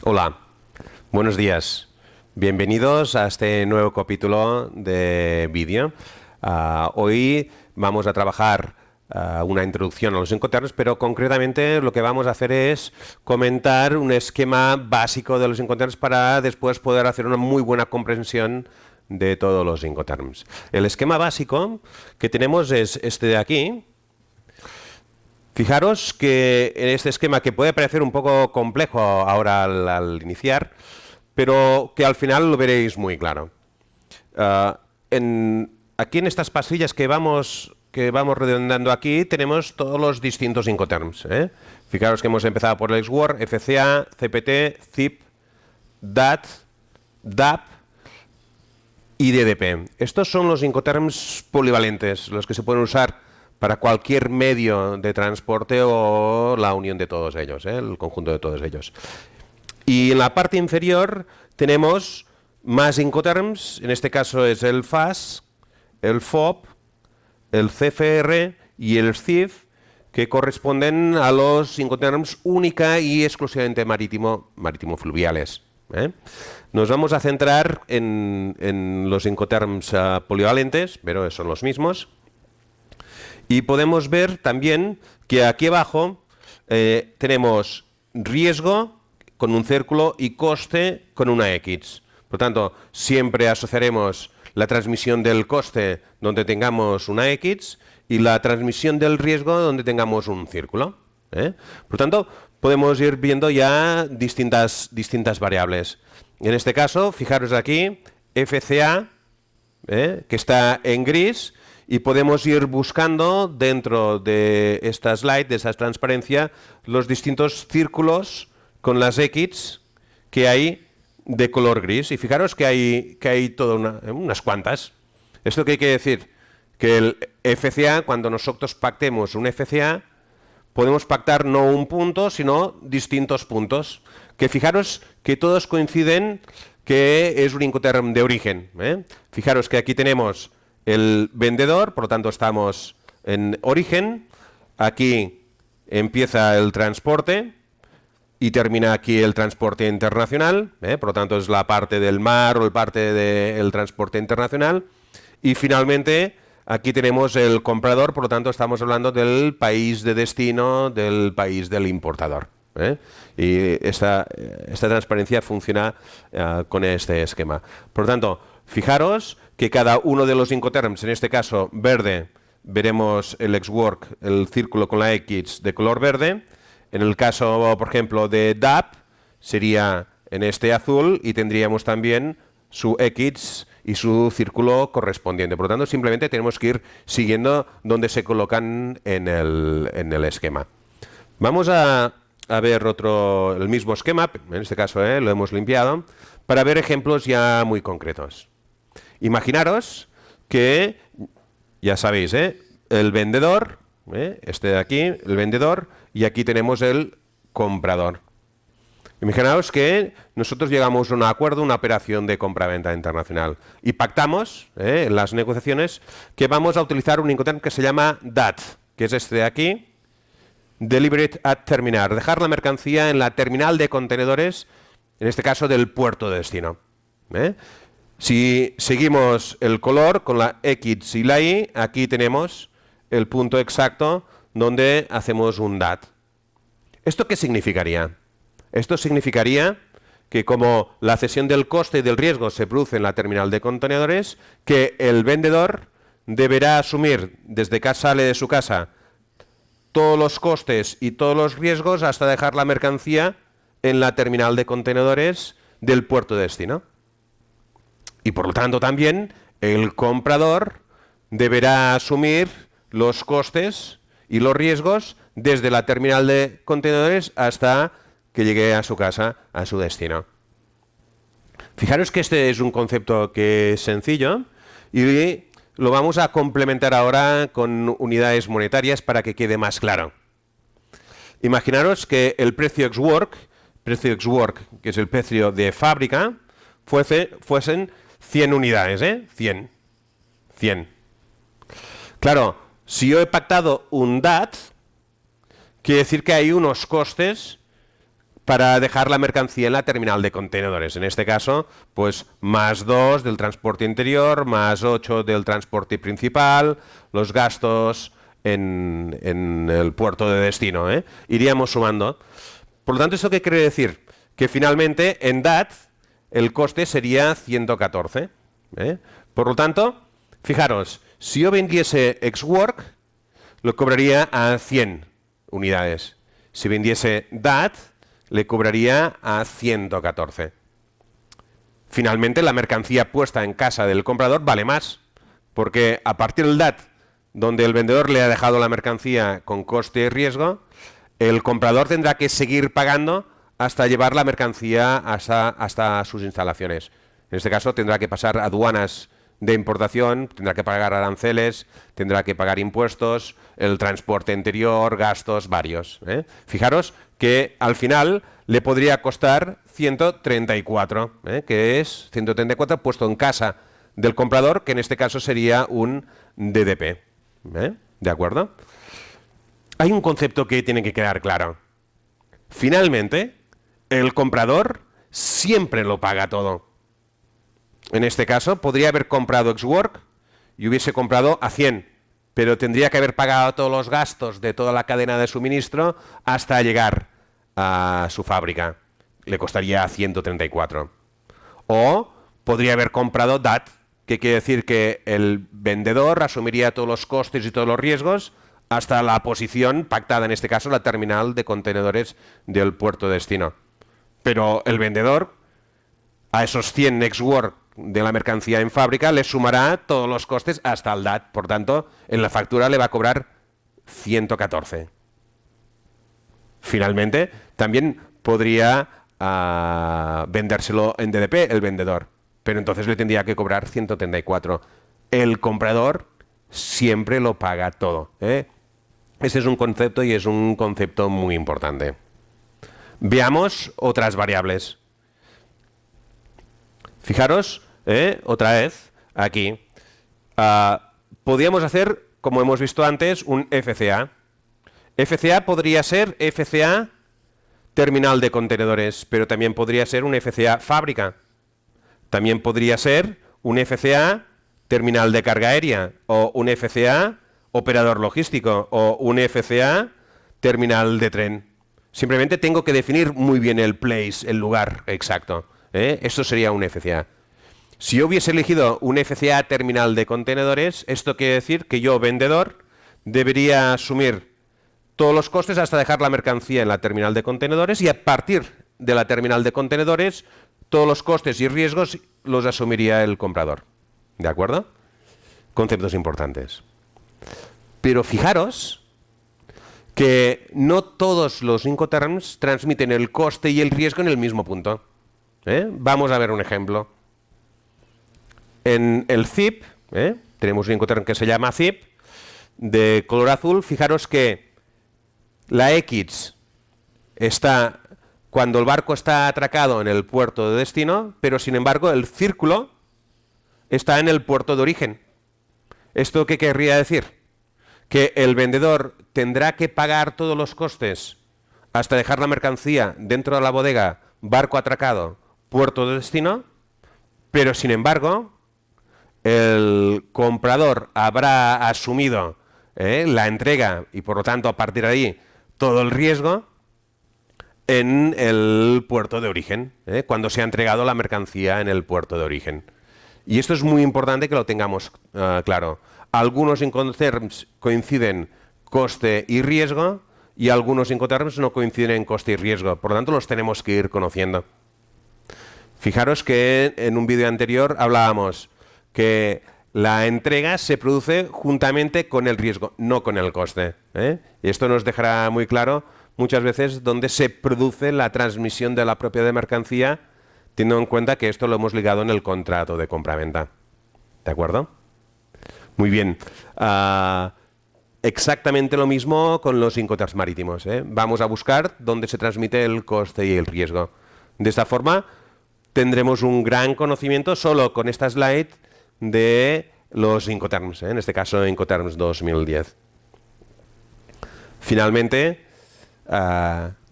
Hola, buenos días. Bienvenidos a este nuevo capítulo de vídeo. Hoy vamos a trabajar una introducción a los Incoterms, pero concretamente lo que vamos a hacer es comentar un esquema básico de los Incoterms para después poder hacer una muy buena comprensión de todos los Incoterms. El esquema básico que tenemos es este de aquí. Fijaros que en este esquema, que puede parecer un poco complejo ahora al iniciar, pero que al final lo veréis muy claro. Aquí en estas pastillas que vamos redondeando aquí, tenemos todos los distintos Incoterms. Fijaros que hemos empezado por el XWORD, FCA, CPT, ZIP, DAT, DAP y DDP. Estos son los Incoterms polivalentes, los que se pueden usar para cualquier medio de transporte o la unión de todos ellos, el conjunto de todos ellos. Y en la parte inferior tenemos más Incoterms, en este caso es el FAS, el FOB, el CFR y el CIF, que corresponden a los Incoterms única y exclusivamente marítimo-fluviales. Nos vamos a centrar en los Incoterms polivalentes, pero son los mismos. Y podemos ver también que aquí abajo tenemos riesgo con un círculo y coste con una X. Por tanto, siempre asociaremos la transmisión del coste donde tengamos una X y la transmisión del riesgo donde tengamos un círculo. Por tanto, podemos ir viendo ya distintas variables. En este caso, fijaros aquí, FCA, que está en gris, y podemos ir buscando dentro de esta slide, de esta transparencia, los distintos círculos con las X que hay de color gris. Y fijaros que hay todas unas cuantas. ¿Esto qué quiere decir? Que el FCA, cuando nosotros pactemos un FCA, podemos pactar no un punto, sino distintos puntos. Que fijaros que todos coinciden que es un Incoterm de origen. Fijaros que aquí tenemos el vendedor, por lo tanto estamos en origen. Aquí empieza el transporte y termina aquí el transporte internacional, por lo tanto es la parte del mar o la parte del transporte internacional. Y finalmente aquí tenemos el comprador, por lo tanto estamos hablando del país de destino, del país del importador. Y esta transparencia funciona con este esquema. Por lo tanto, fijaros que cada uno de los Incoterms, en este caso verde, veremos el XWORD, el círculo con la X de color verde. En el caso, por ejemplo, de DAP, sería en este azul y tendríamos también su X y su círculo correspondiente. Por lo tanto, simplemente tenemos que ir siguiendo dónde se colocan en el esquema. Vamos a ver el mismo esquema, en este caso lo hemos limpiado, para ver ejemplos ya muy concretos. Imaginaros que, ya sabéis, el vendedor, este de aquí, el vendedor, y aquí tenemos el comprador. Imaginaos que nosotros llegamos a un acuerdo, una operación de compra-venta internacional, y pactamos en las negociaciones que vamos a utilizar un Incoterm que se llama DAT, que es este de aquí, Deliberate at Terminal, dejar la mercancía en la terminal de contenedores, en este caso del puerto de destino. Si seguimos el color con la X y la Y, aquí tenemos el punto exacto donde hacemos un DAT. ¿Esto qué significaría? Esto significaría que como la cesión del coste y del riesgo se produce en la terminal de contenedores, que el vendedor deberá asumir desde que sale de su casa todos los costes y todos los riesgos hasta dejar la mercancía en la terminal de contenedores del puerto de destino. Y por lo tanto también el comprador deberá asumir los costes y los riesgos desde la terminal de contenedores hasta que llegue a su casa, a su destino. Fijaros que este es un concepto que es sencillo y lo vamos a complementar ahora con unidades monetarias para que quede más claro. Imaginaros que el precio XWORD, que es el precio de fábrica, fuesen 100 unidades, 100. Claro, si yo he pactado un DAT, quiere decir que hay unos costes para dejar la mercancía en la terminal de contenedores. En este caso, pues +2 del transporte interior, +8 del transporte principal, los gastos en el puerto de destino, ¿eh? Iríamos sumando. Por lo tanto, ¿esto qué quiere decir? Que finalmente en DAT el coste sería 114. ¿Eh? Por lo tanto, fijaros, si yo vendiese Xwork, lo cobraría a 100 unidades. Si vendiese DAT, le cobraría a 114. Finalmente, la mercancía puesta en casa del comprador vale más, porque a partir del DAT, donde el vendedor le ha dejado la mercancía con coste y riesgo, el comprador tendrá que seguir pagando hasta llevar la mercancía hasta sus instalaciones. En este caso tendrá que pasar aduanas de importación, tendrá que pagar aranceles, tendrá que pagar impuestos, el transporte interior, gastos varios, ¿eh? Fijaros que al final le podría costar 134, ¿eh? Que es 134 puesto en casa del comprador, que en este caso sería un DDP. ¿Eh? ¿De acuerdo? Hay un concepto que tiene que quedar claro. Finalmente, el comprador siempre lo paga todo. En este caso, podría haber comprado Xwork y hubiese comprado a 100, pero tendría que haber pagado todos los gastos de toda la cadena de suministro hasta llegar a su fábrica. Le costaría 134. O podría haber comprado DAT, que quiere decir que el vendedor asumiría todos los costes y todos los riesgos hasta la posición pactada, en este caso la terminal de contenedores del puerto de destino. Pero el vendedor, a esos 100 Xwork de la mercancía en fábrica, le sumará todos los costes hasta el DAT. Por tanto, en la factura le va a cobrar 114. Finalmente, también podría vendérselo en DDP el vendedor, pero entonces le tendría que cobrar 134. El comprador siempre lo paga todo, ¿eh? Ese es un concepto y es un concepto muy importante. Veamos otras variables. Fijaros, otra vez, aquí. Podríamos hacer, como hemos visto antes, un FCA. FCA podría ser FCA terminal de contenedores, pero también podría ser un FCA fábrica. También podría ser un FCA terminal de carga aérea o un FCA operador logístico o un FCA terminal de tren. Simplemente tengo que definir muy bien el place, el lugar exacto, ¿eh? Esto sería un FCA. Si yo hubiese elegido un FCA terminal de contenedores, esto quiere decir que yo, vendedor, debería asumir todos los costes hasta dejar la mercancía en la terminal de contenedores y a partir de la terminal de contenedores todos los costes y riesgos los asumiría el comprador. ¿De acuerdo? Conceptos importantes. Pero fijaros que no todos los Incoterms transmiten el coste y el riesgo en el mismo punto. Vamos a ver un ejemplo. En el ZIP, tenemos un Incoterm que se llama ZIP, de color azul. Fijaros que la X está cuando el barco está atracado en el puerto de destino, pero sin embargo el círculo está en el puerto de origen. ¿Esto qué querría decir? Que el vendedor tendrá que pagar todos los costes hasta dejar la mercancía dentro de la bodega, barco atracado, puerto de destino, pero sin embargo el comprador habrá asumido la entrega y por lo tanto a partir de ahí todo el riesgo en el puerto de origen, cuando se ha entregado la mercancía en el puerto de origen. Y esto es muy importante que lo tengamos claro. Algunos Incoterms coinciden coste y riesgo y algunos Incoterms no coinciden en coste y riesgo. Por lo tanto, los tenemos que ir conociendo. Fijaros que en un vídeo anterior hablábamos que la entrega se produce juntamente con el riesgo, no con el coste. Y esto nos dejará muy claro muchas veces dónde se produce la transmisión de la propiedad de mercancía, teniendo en cuenta que esto lo hemos ligado en el contrato de compraventa. ¿De acuerdo? Muy bien. Exactamente lo mismo con los Incoterms marítimos. Vamos a buscar dónde se transmite el coste y el riesgo. De esta forma tendremos un gran conocimiento solo con esta slide de los Incoterms, en este caso Incoterms 2010. Finalmente,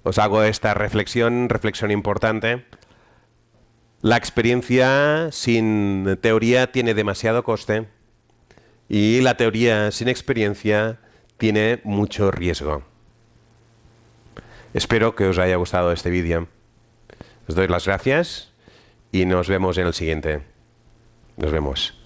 os hago esta reflexión importante. La experiencia sin teoría tiene demasiado coste y la teoría sin experiencia tiene mucho riesgo. Espero que os haya gustado este vídeo. Os doy las gracias y nos vemos en el siguiente. Nos vemos.